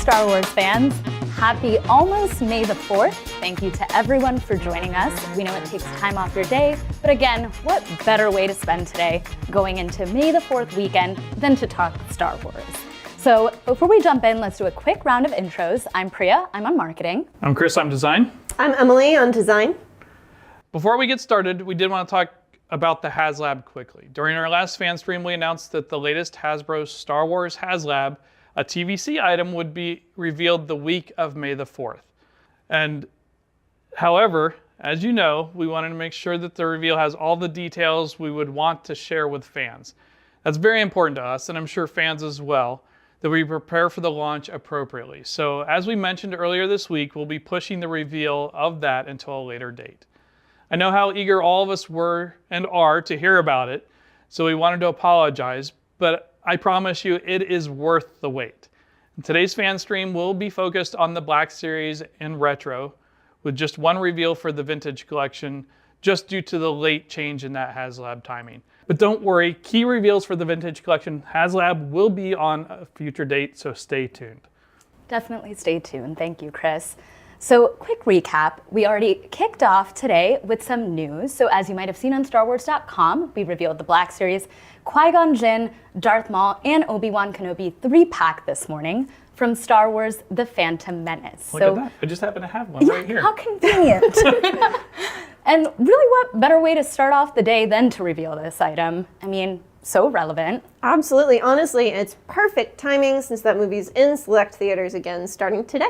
Star Wars fans. Happy almost May the 4th. Thank you to everyone for joining us. We know it takes time off your day, but again, what better way to spend today going into May the 4th weekend than to talk Star Wars? So before we jump in, let's do a quick round of intros. I'm Priya, I'm on marketing. I'm Chris, I'm design. I'm Emily on design. Before we get started, we did want to talk about the HasLab quickly. During our last fan stream, we announced that the latest Hasbro Star Wars HasLab, a TVC item, would be revealed the week of May the 4th. And however, as you know, we wanted to make sure that the reveal has all the details we would want to share with fans. That's very important to us, and I'm sure fans as well, that we prepare for the launch appropriately. So as we mentioned earlier this week, we'll be pushing the reveal of that until a later date. I know how eager all of us were and are to hear about it, so we wanted to apologize, but I promise you it is worth the wait. Today's fan stream will be focused on the Black Series and Retro, with just one reveal for the Vintage Collection, just due to the late change in that HasLab timing. But don't worry, key reveals for the Vintage Collection HasLab will be on a future date, so stay tuned. Definitely stay tuned. Thank you, Chris. So quick recap, we already kicked off today with some news. So as you might have seen on StarWars.com, we revealed the Black Series Qui-Gon Jinn, Darth Maul, and Obi-Wan Kenobi 3-pack this morning from Star Wars The Phantom Menace. Look at that, I just happen to have one right here. How convenient. And really, what better way to start off the day than to reveal this item? I mean, so relevant. Absolutely. Honestly, it's perfect timing since that movie's in select theaters again starting today.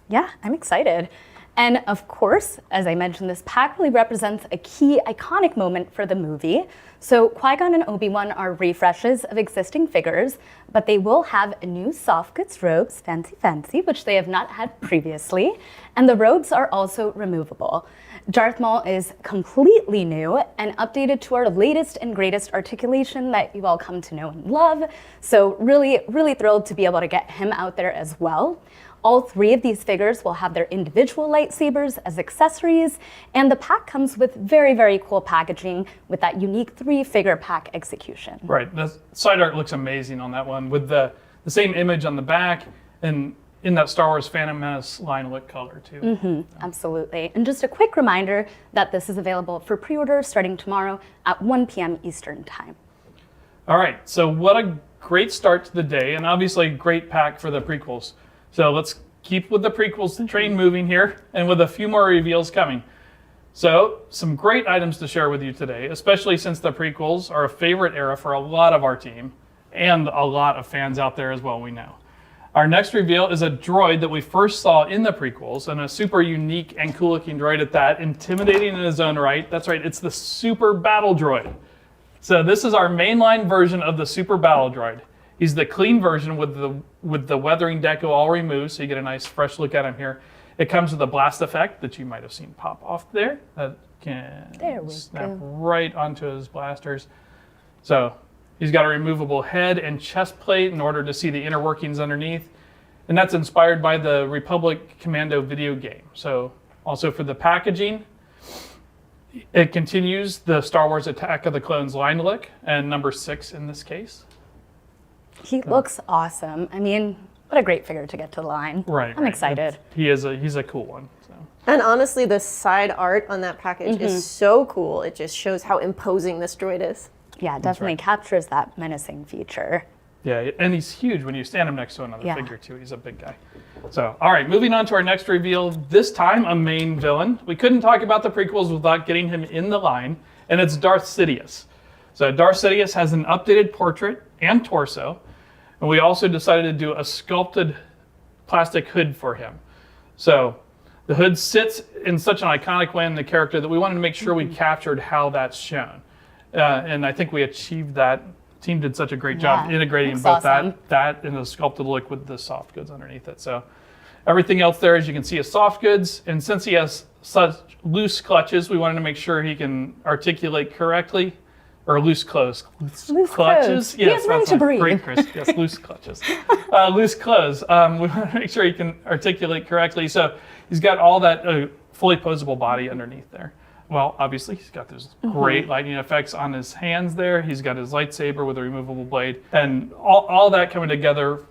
Yeah, I'm excited. And of course, as I mentioned, this pack really represents a key iconic moment for the movie. So Qui-Gon and Obi-Wan are refreshes of existing figures, but they will have new soft goods robes, fancy, which they have not had previously. And the robes are also removable. Darth Maul is completely new and updated to our latest and greatest articulation that you all come to know and love. So really, really thrilled to be able to get him out there as well. All three of these figures will have their individual lightsabers as accessories, and the pack comes with very, very cool packaging with that unique 3-figure pack execution. Right, the side art looks amazing on that one with the same image on the back and in that Star Wars Phantom Menace line look color too. Absolutely. And just a quick reminder that this is available for pre-order starting tomorrow at 1 p.m. Eastern Time. All right, so what a great start to the day, and obviously a great pack for the prequels. So let's keep with the prequels train moving here, and with a few more reveals coming. So some great items to share with you today, especially since the prequels are a favorite era for a lot of our team, and a lot of fans out there as well, we know. Our next reveal is a droid that we first saw in the prequels, and a super unique and cool looking droid at that, intimidating in his own right. That's right, it's the Super Battle Droid. So this is our mainline version of the Super Battle Droid. He's the clean version with the weathering deco all removed, so you get a nice fresh look at him here. It comes with a blast effect that you might have seen pop off there. That can snap right onto his blasters. So he's got a removable head and chest plate in order to see the inner workings underneath. And that's inspired by the Republic Commando video game. So also for the packaging, it continues the Star Wars Attack of the Clones line look, and number 6 in this case. He looks awesome. I mean, what a great figure to get to the line. Right. I'm excited. He's a cool one. So. And honestly, the side art on that package is so cool. It just shows how imposing this droid is. Yeah, definitely captures that menacing feature. Yeah, and he's huge when you stand him next to another figure too. He's a big guy. So, all right, moving on to our next reveal. This time, a main villain. We couldn't talk about the prequels without getting him in the line, and it's Darth Sidious. So Darth Sidious has an updated portrait and torso. And we also decided to do a sculpted plastic hood for him. So the hood sits in such an iconic way in the character that we wanted to make sure we captured how that's shown. And I think we achieved that. The team did such a great job integrating both that and the sculpted look with the soft goods underneath it. So everything else there, as you can see, is soft goods. And since he has such loose clutches, we wanted to make sure he can articulate correctly. Or loose clothes. Loose clutches. He has room to breathe. Great, Chris. Yes, loose clutches. Loose clothes. We want to make sure he can articulate correctly. So he's got all that fully posable body underneath there. Well, obviously, he's got those great lightning effects on his hands there. He's got his lightsaber with a removable blade. And all that coming together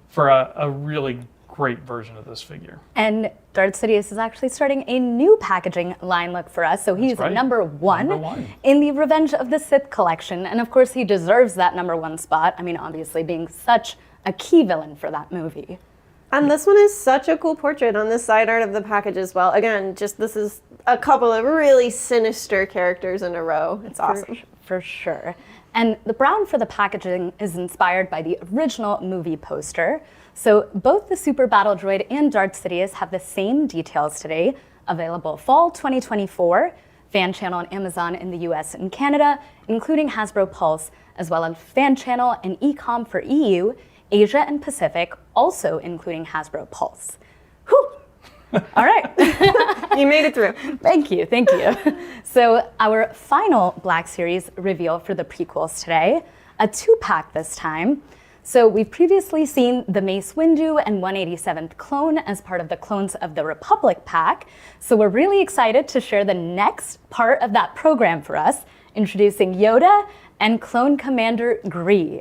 for a really great version of this figure. And Darth Sidious is actually starting a new packaging line look for us. So he's right. number one Number one. in the Revenge of the Sith collection. And of course, he deserves that number one spot. I mean, obviously being such a key villain for that movie. And this one is such a cool portrait on this side art of the package as well. Again, just this is a couple of really sinister characters in a row. It's awesome. For sure. And the brown for the packaging is inspired by the original movie poster. So both the Super Battle Droid and Darth Sidious have the same details today, available fall 2024, fan channel on Amazon in the US and Canada, including Hasbro Pulse, as well as fan channel and e-com for EU, Asia and Pacific, also including Hasbro Pulse. Whew. All right. You made it through. Thank you. So our final Black Series reveal for the prequels today, a 2-pack this time. So we've previously seen the Mace Windu and 187th clone as part of the Clones of the Republic pack. So we're really excited to share the next part of that program for us, introducing Yoda and Clone Commander Gree.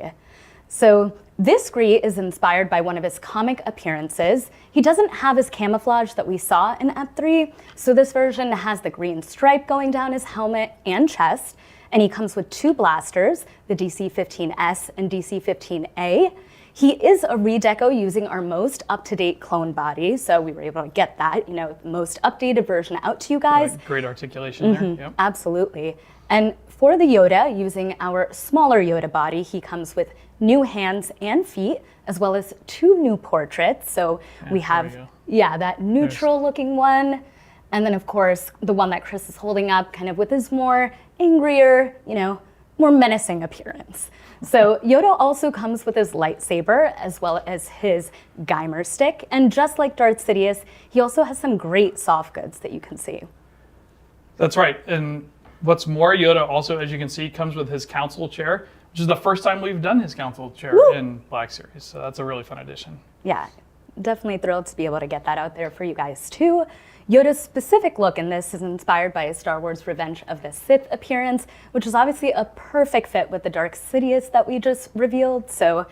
So this Gree is inspired by one of his comic appearances. He doesn't have his camouflage that we saw in Ep 3, so this version has the green stripe going down his helmet and chest, and he comes with 2 blasters, the DC-15S and DC-15A. He is a redeco using our most up-to-date clone body, so we were able to get that, the most updated version out to you guys. Great articulation there. Yep. Absolutely. And for the Yoda, using our smaller Yoda body, he comes with new hands and feet, as well as 2 new portraits. So we have, that neutral looking one. And then of course, the one that Chris is holding up kind of with his more angrier, more menacing appearance. So Yoda also comes with his lightsaber, as well as his Geimer stick. And just like Darth Sidious, he also has some great soft goods that you can see. That's right. And what's more, Yoda also, as you can see, comes with his council chair, which is the first time we've done his council chair in Black Series. So that's a really fun addition. Yeah, definitely thrilled to be able to get that out there for you guys too. Yoda's specific look in this is inspired by his Star Wars Revenge of the Sith appearance, which is obviously a perfect fit with the Dark Sidious that we just revealed. So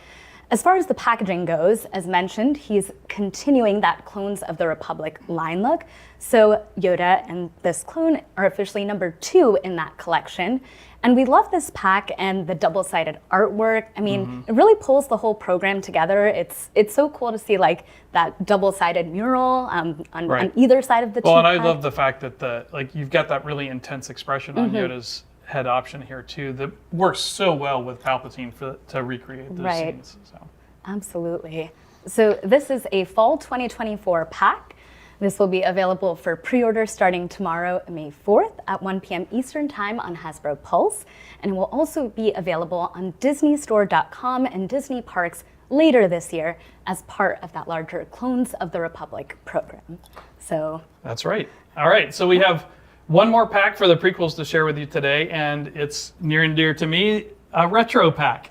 as far as the packaging goes, as mentioned, he's continuing that Clones of the Republic line look. So Yoda and this clone are officially number 2 in that collection. And we love this pack and the double-sided artwork. I mean, it really pulls the whole program together. It's so cool to see like that double-sided mural on either side of the Well, and pack. I love the fact that you've got that really intense expression on Yoda's head option here too that works so well with Palpatine to recreate those scenes. So. Absolutely. So this is a fall 2024 pack. This will be available for pre-order starting tomorrow, May 4th at 1 p.m. Eastern Time on Hasbro Pulse. And it will also be available on DisneyStore.com and Disney Parks later this year as part of that larger Clones of the Republic program. So That's right. All right, so we have one more pack for the prequels to share with you today, and it's near and dear to me, a retro pack.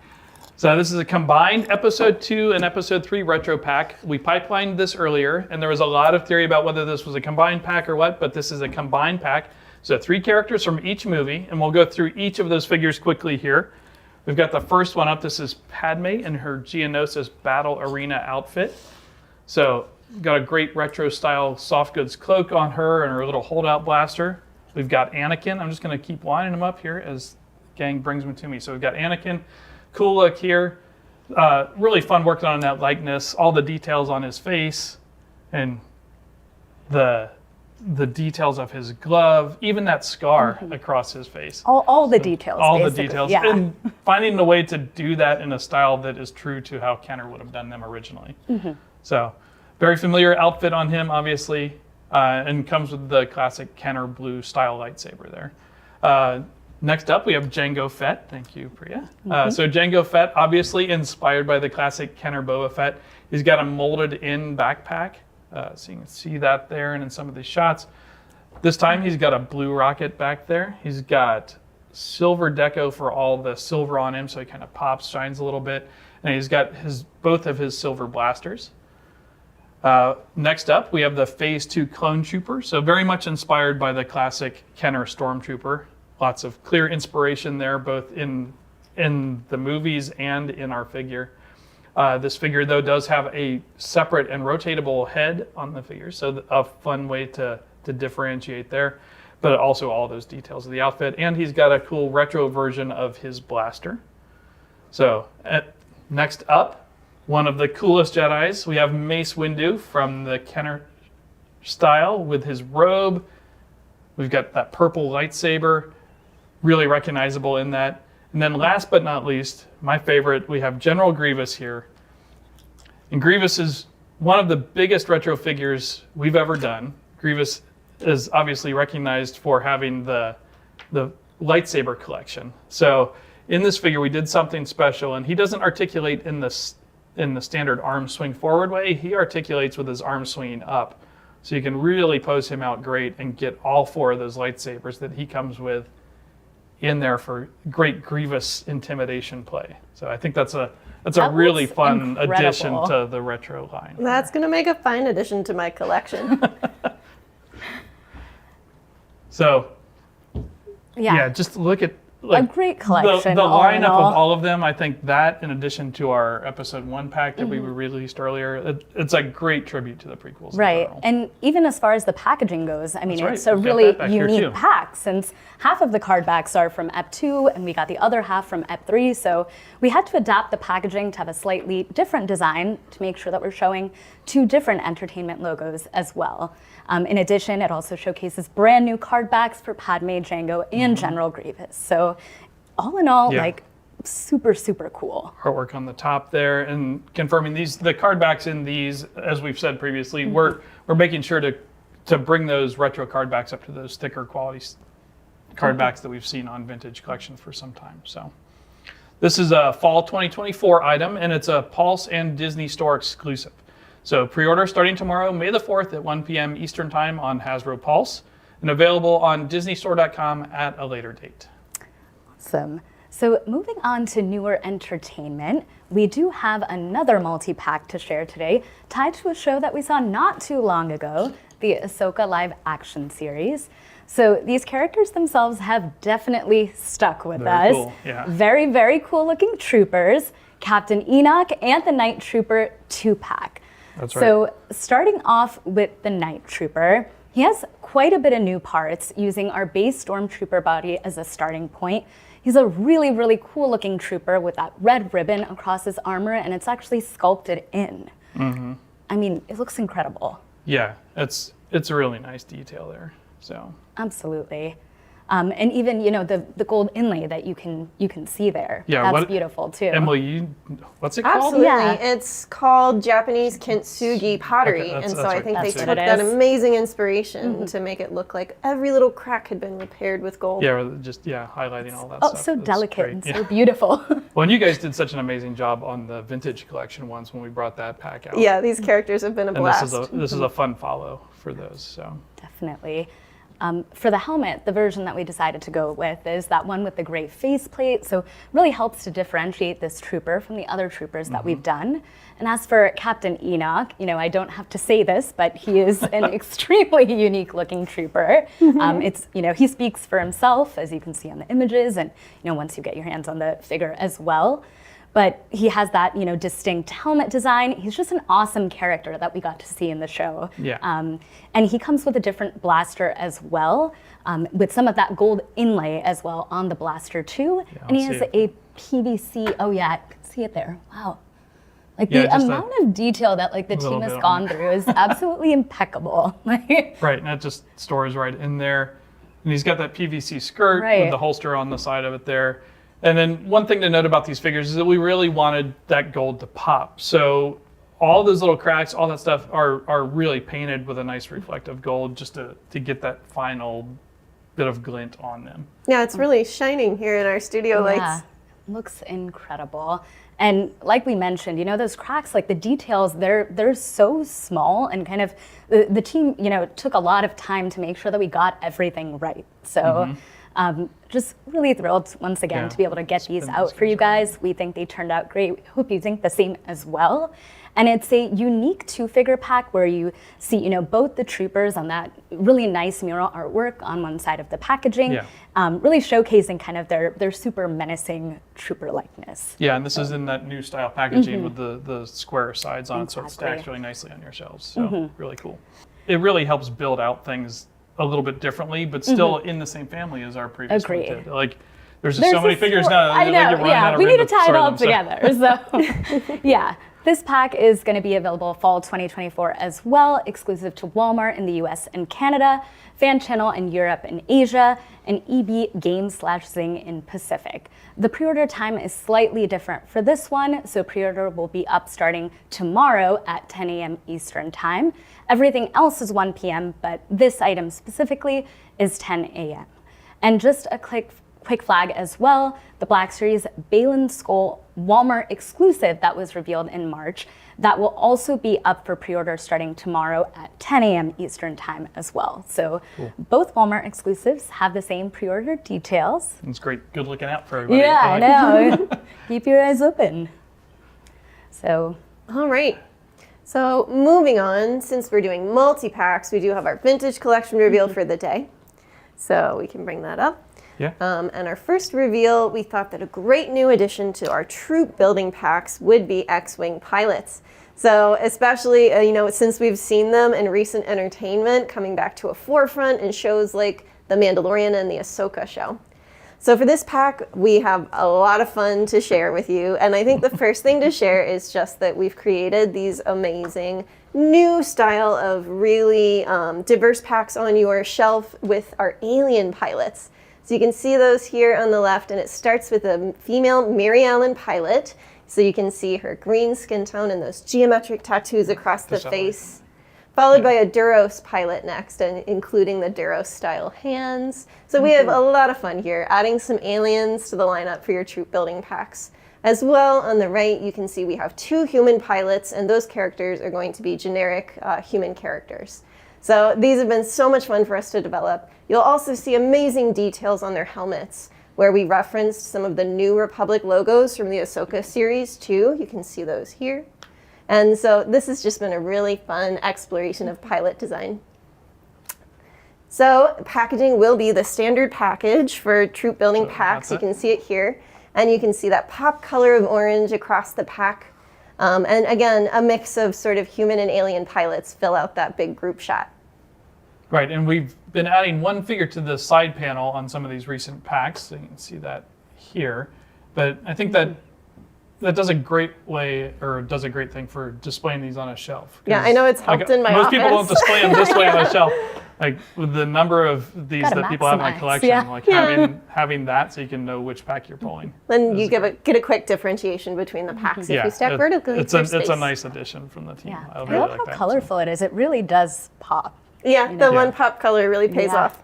So this is a combined Episode 2 and Episode 3 retro pack. We pipelined this earlier, and there was a lot of theory about whether this was a combined pack or what, but this is a combined pack. So 3 characters from each movie, and we'll go through each of those figures quickly here. We've got the first one up. This is Padme in her Geonosis Battle Arena outfit. So got a great retro style soft goods cloak on her and her little holdout blaster. We've got Anakin. I'm just going to keep lining them up here as gang brings them to me. So we've got Anakin. Cool look here. Really fun working on that likeness. All the details on his face and the details of his glove, even that scar across his face. all the details. All basically. the details. Yeah. And finding a way to do that in a style that is true to how Kenner would have done them originally. So very familiar outfit on him, obviously, and comes with the classic Kenner blue style lightsaber there. Next up, we have Jango Fett. Thank you, Priya. So Jango Fett, obviously inspired by the classic Kenner Boba Fett. He's got a molded-in backpack. So you can see that there and in some of these shots. This time, he's got a blue rocket back there. He's got silver deco for all the silver on him, so he kind of pops, shines a little bit. And he's got both of his silver blasters. Next up, we have the Phase 2 Clone Trooper. So very much inspired by the classic Kenner Stormtrooper. Lots of clear inspiration there, both in the movies and in our figure. This figure, though, does have a separate and rotatable head on the figure, so a fun way to differentiate there. But also all those details of the outfit. And he's got a cool retro version of his blaster. So next up, one of the coolest Jedis, we have Mace Windu from the Kenner style with his robe. We've got that purple lightsaber, really recognizable in that. And then last but not least, my favorite, we have General Grievous here. And Grievous is one of the biggest retro figures we've ever done. Grievous is obviously recognized for having the lightsaber collection. So in this figure, we did something special, and he doesn't articulate in the standard arm swing forward way. He articulates with his arm swinging up. So you can really pose him out great and get all 4 of those lightsabers that he comes with in there for great Grievous intimidation play. So I think that's a really fun addition to the retro line. That's going to make a fine addition to my collection. So, yeah, just look at a great collection. The lineup of all of them, I think that, in addition to our episode 1 pack that we released earlier, it's a great tribute to the prequels. Right, and even as far as the packaging goes, I mean, it's a We've really got that back here, unique too. pack, since half of the card backs are from EP2 and we got the other half from EP3, so we had to adapt the packaging to have a slightly different design to make sure that we're showing 2 different entertainment logos as well. In addition, it also showcases brand new card backs for Padme, Jango, and General Grievous. So all in all, like, super, super cool. Artwork on the top there, and confirming the card backs in these, as we've said previously, we're making sure to bring those retro card backs up to those thicker quality card backs that we've seen on vintage collections for some time. So this is a fall 2024 item, and it's a Pulse and Disney Store exclusive. So pre-order starting tomorrow, May the 4th at 1 p.m. Eastern Time on Hasbro Pulse, and available on DisneyStore.com at a later date. Awesome. So moving on to newer entertainment, we do have another multi-pack to share today, tied to a show that we saw not too long ago, the Ahsoka live action series. So these characters themselves have definitely stuck with us. Cool. Yeah. Very, very cool looking troopers, Captain Enoch and the Night Trooper 2-pack. That's right. So starting off with the Night Trooper, he has quite a bit of new parts using our base Stormtrooper body as a starting point. He's a really, really cool looking trooper with that red ribbon across his armor, and it's actually sculpted in. I mean, it looks incredible. Yeah, it's a really nice detail there. So Absolutely. And even, you know, the gold inlay that you can see there. Yeah, that's beautiful too. Emily, what's it called? Absolutely. Yeah. It's called Japanese kintsugi pottery. Okay, and so that's I think right. they That's took what it that is. amazing inspiration to make it look like every little crack had been repaired with gold. Yeah, just highlighting all that Oh, stuff. so That's delicate great. and Yeah. so beautiful. Well, and you guys did such an amazing job on the vintage collection once when we brought that pack out. Yeah, these characters have been a And blast. this is a fun follow for those. So Definitely. For the helmet, the version that we decided to go with is that one with the gray faceplate, so really helps to differentiate this trooper from the other troopers that we've done. And as for Captain Enoch, you know, I don't have to say this, but he is an extremely unique looking trooper. It's, you know, he speaks for himself, as you can see on the images, and, you know, once you get your hands on the figure as well. But he has that, you know, distinct helmet design. He's just an awesome character that we got to see in the show. Yeah. And he comes with a different blaster as well, with some of that gold inlay as well on the blaster too. Yeah, and he I'll has see a PVC, oh yeah, I can see it there, wow. Like Yeah, the just amount of detail that like the little team has bit gone on through is absolutely impeccable. right, and that just stores right in there. And he's got that PVC skirt Right. with the holster on the side of it there. And then one thing to note about these figures is that we really wanted that gold to pop. So all those little cracks, all that stuff are really painted with a nice reflective gold just to get that final bit of glint on them. Yeah, it's really shining here in our studio lights. Looks incredible. And like we mentioned, you know, those cracks, like the details, they're so small, and kind of the team, you know, took a lot of time to make sure that we got everything right. So just really thrilled once again Yeah. to be able to get these out for you guys. We think they turned out great. We hope you think the same as well. And it's a unique 2-figure pack where you see, both the troopers on that really nice mural artwork on one side of the packaging, really showcasing kind of their super menacing trooper likeness. Yeah, and this is in that new style packaging with the square sides on it, so it stacks really nicely on your shelves. So really cool. It really helps build out things a little bit differently, but still in the same family as our previous one did. Like, there's just so many figures now. I know, we need to tie it all together. So, yeah. This pack is going to be available fall 2024 as well, exclusive to Walmart in the US and Canada, Fan Channel in Europe and Asia, and EB Games/Zing in Pacific. The pre-order time is slightly different for this one, so pre-order will be up starting tomorrow at 10 a.m. Eastern Time. Everything else is 1 p.m., but this item specifically is 10 a.m. And just a quick flag as well, the Black Series Balin Skull Walmart exclusive that was revealed in March, that will also be up for pre-order starting tomorrow at 10 a.m. Eastern Time as well. So both Walmart exclusives have the same pre-order details. It's great. Good looking out for everybody. Yeah, I know. Keep your eyes open. So. All right. So moving on, since we're doing multi-packs, we do have our vintage collection reveal for the day. So we can bring that up. Yeah. And our first reveal, we thought that a great new addition to our troop building packs would be X-Wing pilots. So especially, since we've seen them in recent entertainment coming back to a forefront in shows like The Mandalorian and the Ahsoka show. So for this pack, we have a lot of fun to share with you. And I think the first thing to share is just that we've created these amazing new style of really diverse packs on your shelf with our alien pilots. So you can see those here on the left, and it starts with a female Mary Ellen pilot. So you can see her green skin tone and those geometric tattoos across the face, followed by a Duros pilot next, and including the Duros style hands. So we have a lot of fun here, adding some aliens to the lineup for your troop building packs. As well, on the right, you can see we have 2 human pilots, and those characters are going to be generic human characters. So these have been so much fun for us to develop. You'll also see amazing details on their helmets, where we referenced some of the New Republic logos from the Ahsoka series too. You can see those here. And so this has just been a really fun exploration of pilot design. So packaging will be the standard package for troop building packs. You can see it here. And you can see that pop color of orange across the pack. And again, a mix of sort of human and alien pilots fill out that big group shot. Right, and we've been adding one figure to the side panel on some of these recent packs, so you can see that here. But I think that does a great thing for displaying these on a shelf. Yeah, I know it's helped in my most office. People don't display them this way on a shelf. Like with the number of these that people have in my collection, having that so you can know which pack you're pulling. Then you get a quick differentiation between the packs if you stack vertically. It's a nice addition from the team. Yeah. I I really love like how that. colorful it is. It really does pop. Yeah, the one pop color really pays off.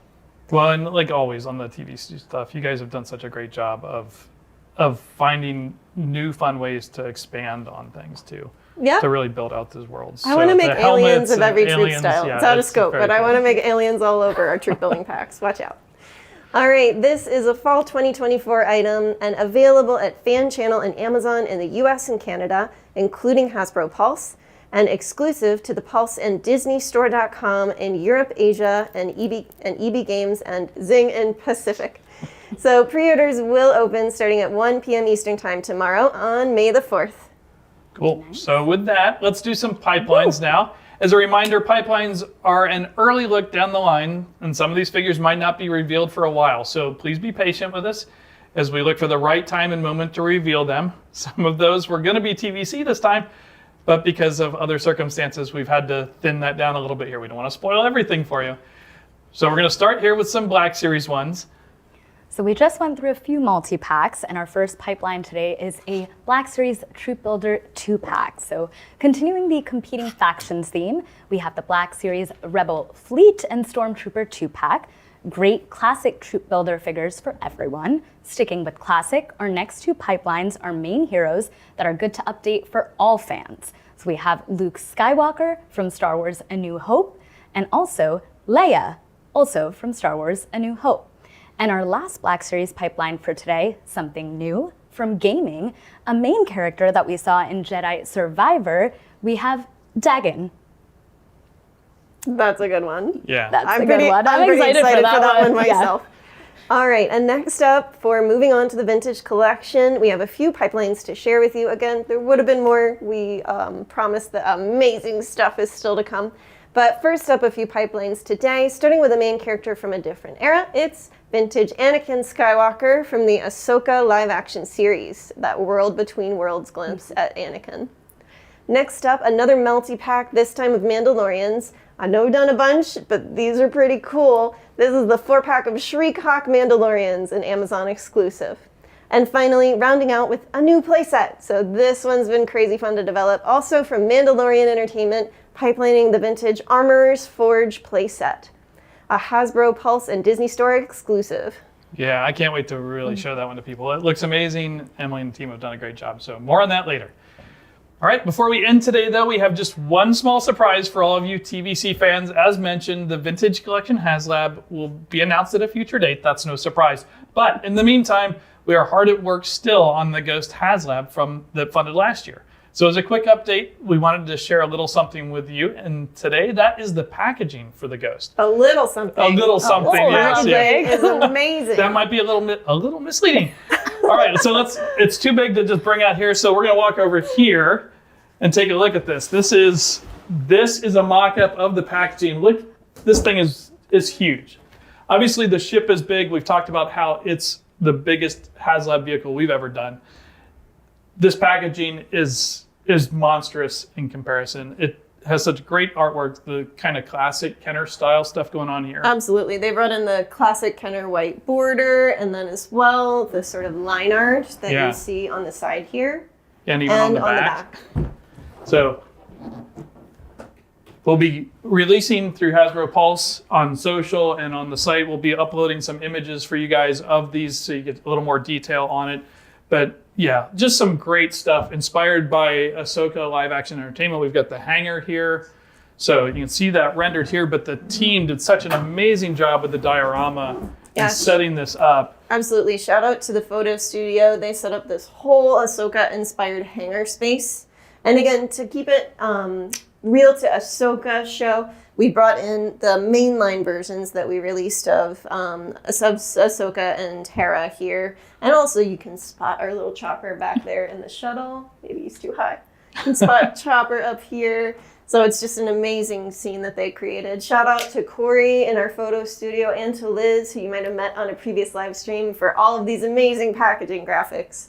Well, and like always on the TV stuff, you guys have done such a great job of finding new fun ways to expand on things too. Yeah. To really build out those worlds. I want to make aliens of every troop style. Yeah, it's out of scope, but I want to make aliens all over our troop building packs. Watch out. All right, this is a fall 2024 item and available at Fan Channel and Amazon in the US and Canada, including Hasbro Pulse, and exclusive to the Pulse and DisneyStore.com in Europe, Asia, and EB Games and Zing in Pacific. So pre-orders will open starting at 1 p.m. Eastern Time tomorrow on May the 4th. Cool. So with that, let's do some pipelines now. As a reminder, pipelines are an early look down the line, and some of these figures might not be revealed for a while. So please be patient with us as we look for the right time and moment to reveal them. Some of those were going to be TVC this time, but because of other circumstances, we've had to thin that down a little bit here. We don't want to spoil everything for you. So we're going to start here with some Black Series ones. So we just went through a few multi-packs, and our first pipeline today is a Black Series Troop Builder 2-pack. So continuing the competing factions theme, we have the Black Series Rebel Fleet and Stormtrooper 2-pack. Great classic Troop Builder figures for everyone. Sticking with classic, our next 2 pipelines are main heroes that are good to update for all fans. So we have Luke Skywalker from Star Wars A New Hope, and also Leia, also from Star Wars A New Hope. And our last Black Series pipeline for today, something new from gaming, a main character that we saw in Jedi Survivor, we have Dagon. That's a good one. Yeah. That's a good one. I'm pretty excited for that one. Yeah. myself. All right, and next up, for moving on to the vintage collection, we have a few pipelines to share with you. Again, there would have been more. We promised that amazing stuff is still to come. But first up, a few pipelines today, starting with a main character from a different era. It's vintage Anakin Skywalker from the Ahsoka live-action series, that world between worlds glimpse at Anakin. Next up, another melty pack, this time of Mandalorians. I know we've done a bunch, but these are pretty cool. This is the 4-pack of Shriek Hawk Mandalorians, an Amazon exclusive. And finally, rounding out with a new playset. So this one's been crazy fun to develop. Also from Mandalorian Entertainment, pipelining the vintage Armorer's Forge playset. A Hasbro Pulse and Disney Store exclusive. Yeah, I can't wait to really show that one to people. It looks amazing. Emily and the team have done a great job. So more on that later. All right, before we end today, though, we have just one small surprise for all of you TVC fans. As mentioned, the Vintage Collection HasLab will be announced at a future date. That's no surprise. But in the meantime, we are hard at work still on the Ghost HasLab that funded last year. So as a quick update, we wanted to share a little something with you. And today, that is the packaging for the Ghost. A little something. A little something, yes. Packaging is amazing. That might be a little misleading. All right, so it's too big to just bring out here. So we're gonna walk over here and take a look at this. This is a mock-up of the packaging. Look, this thing is huge. Obviously the ship is big. We've talked about how it's the biggest HasLab vehicle we've ever done. This packaging is monstrous in comparison. It has such great artwork, the kind of classic Kenner style stuff going on here. Absolutely. They brought in the classic Kenner white border, and then as well the sort of line art that you see on the side here. And even on the back. So we'll be releasing through Hasbro Pulse on social and on the site. We'll be uploading some images for you guys of these so you get a little more detail on it. But yeah, just some great stuff inspired by Ahsoka live action entertainment. We've got the hangar here. So you can see that rendered here, but the team did such an amazing job with the diorama and setting this up. Absolutely. Shout out to the photo studio. They set up this whole Ahsoka inspired hangar space. And again, to keep it real to Ahsoka show, we brought in the mainline versions that we released of Ahsoka and Hera here. And also you can spot our little chopper back there in the shuttle. Maybe he's too high. You can spot Chopper up here. So it's just an amazing scene that they created. Shout out to Corey in our photo studio and to Liz, who you might have met on a previous live stream, for all of these amazing packaging graphics.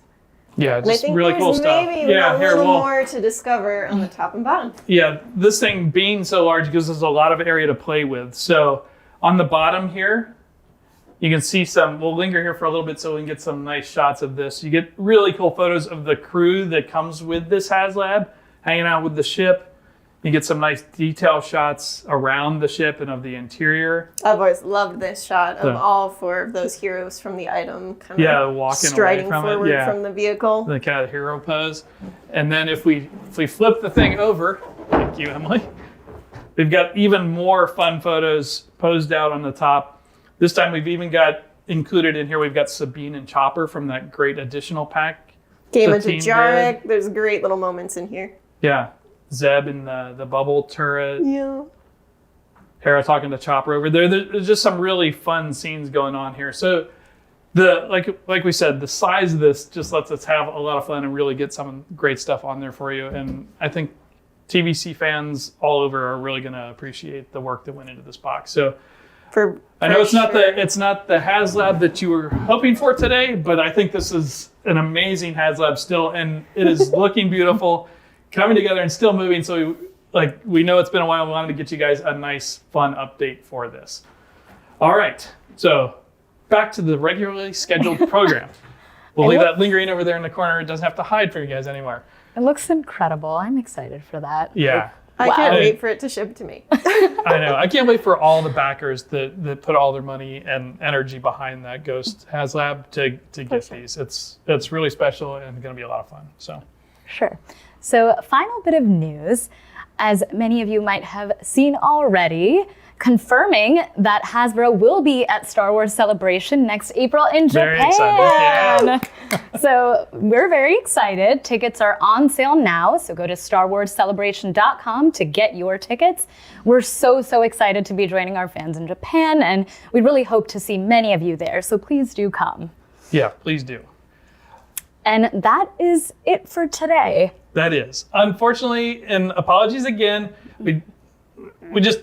Yeah, just really cool stuff. Maybe a little more to discover on the top and bottom. Yeah, this thing being so large gives us a lot of area to play with. So on the bottom here, you can see we'll linger here for a little bit so we can get some nice shots of this. You get really cool photos of the crew that comes with this HasLab, hanging out with the ship. You get some nice detail shots around the ship and of the interior. I've always loved this shot of all four of those heroes from the item kind of walking striding away from forward from the vehicle. The kind of hero pose. And then if we flip the thing over, thank you, Emily, we've got even more fun photos posed out on the top. This time we've even got included in here, we've got Sabine and Chopper from that great additional pack. Game of Jarek. There's great little moments in here. Yeah. Zeb in the bubble turret. Yeah. Hera talking to Chopper over there. There's just some really fun scenes going on here. So like we said, the size of this just lets us have a lot of fun and really get some great stuff on there for you. And I think TVC fans all over are really going to appreciate the work that went into this box. So I know it's not the HasLab that you were hoping for today, but I think this is an amazing HasLab still, and it is looking beautiful, coming together and still moving. So we know it's been a while. We wanted to get you guys a nice, fun update for this. All right, so back to the regularly scheduled program. We'll leave that lingering over there in the corner. It doesn't have to hide for you guys anymore. It looks incredible. I'm excited for that. Yeah. I can't wait for it to ship to me. I know. I can't wait for all the backers that put all their money and energy behind that Ghost HasLab to get these. It's really special and going to be a lot of fun. So. Sure. So final bit of news. As many of you might have seen already, confirming that Hasbro will be at Star Wars Celebration next April in Very Japan. excited. Yeah. So we're very excited. Tickets are on sale now, so go to StarWarsCelebration.com to get your tickets. We're so excited to be joining our fans in Japan, and we really hope to see many of you there, so please do come. Yeah, please do. And that is it for today. That is. Unfortunately, and apologies again, we just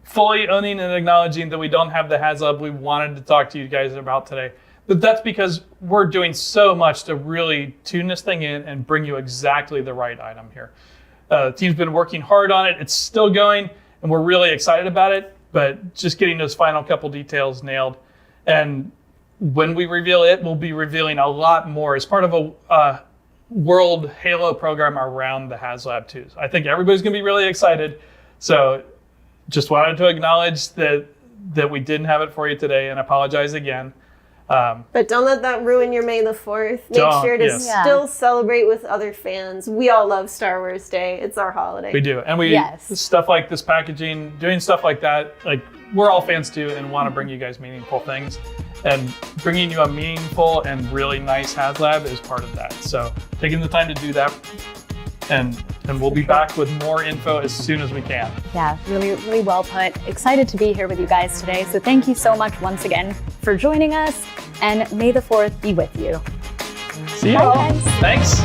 fully owning and acknowledging that we don't have the HasLab we wanted to talk to you guys about today. But that's because we're doing so much to really tune this thing in and bring you exactly the right item here. The team's been working hard on it. It's still going, and we're really excited about it, but just getting those final couple details nailed. And when we reveal it, we'll be revealing a lot more as part of a World Halo program around the HasLab too. So I think everybody's gonna be really excited. So just wanted to acknowledge that we didn't have it for you today and apologize again. But don't let that ruin your May the 4th. Make sure to still celebrate with other fans. We all love Star Wars Day. It's our holiday. We do. And we stuff like this packaging, doing stuff like that, like we're all fans too and want to bring you guys meaningful things. And bringing you a meaningful and really nice HasLab is part of that. So taking the time to do that, and we'll be back with more info as soon as we can. Yeah, really well put. Excited to be here with you guys today. So thank you so much once again for joining us, and may the 4th be with you. See you all. Thanks.